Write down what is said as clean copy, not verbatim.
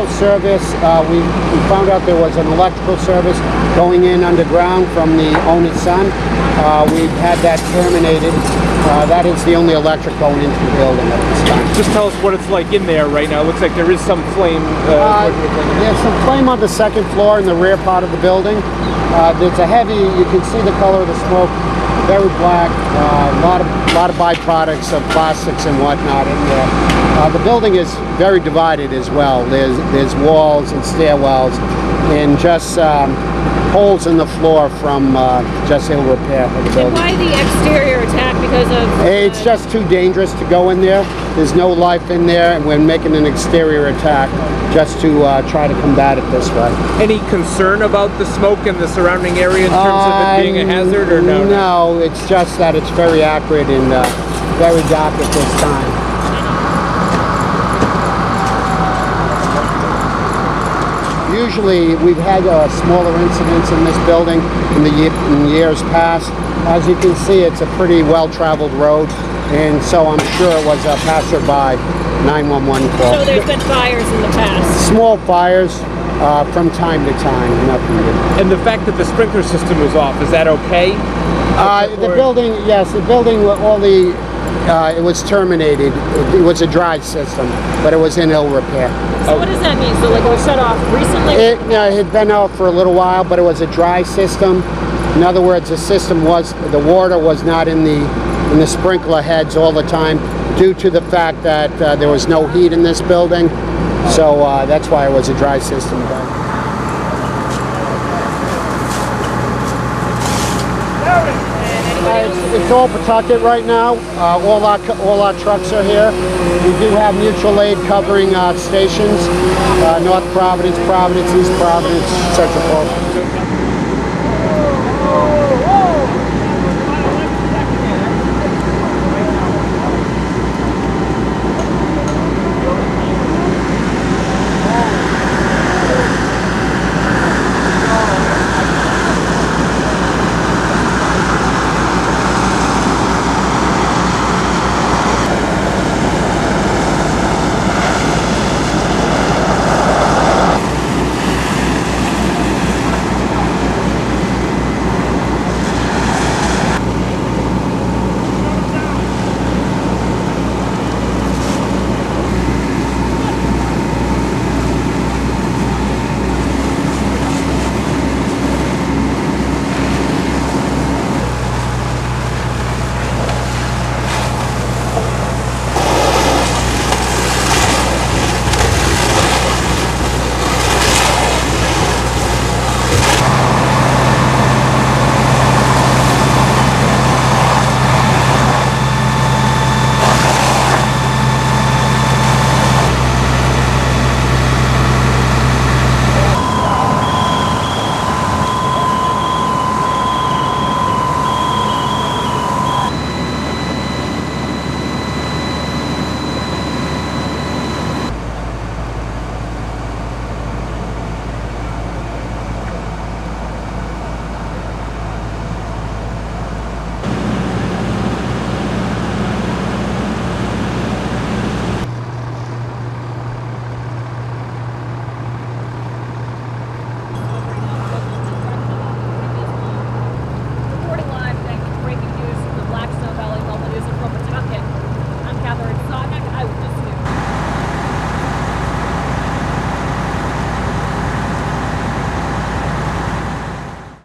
electrical service, we found out there was an electrical service going in underground from the owner's son. We've had that terminated. That is the only electric going into the building at this time. Just tell us what it's like in there right now. It looks like there is some flame. There's some flame on the second floor in the rear part of the building. There's a heavy, you can see the color of the smoke, very black, a lot of byproducts of plastics and whatnot in there. The building is very divided as well. There's walls and stairwells and just holes in the floor from just ill repair of the building. And why the exterior attack? Because of... It's just too dangerous to go in there. There's no life in there, and we're making an exterior attack just to try to combat it this way. Any concern about the smoke in the surrounding area in terms of it being a hazard, or no? No, it's just that it's very accurate and very dark at this time. Usually we've had smaller incidents in this building in years past. As you can see, it's a pretty well-traveled road, and so I'm sure it was a passerby 911 call. So there's been fires in the past? Small fires from time to time, nothing big. And the fact that the sprinkler system was off, is that okay? The building, yes, the building, it was terminated. It was a dry system, but it was in ill repair. So what does that mean? So like it was shut off recently? It had been out for a little while, but it was a dry system. In other words, the water was not in the sprinkler heads all the time due to the fact that there was no heat in this building. So that's why it was a dry system. It's all Pawtucket right now. All our trucks are here. We do have mutual aid covering stations, North Providence, East Providence, Central Providence.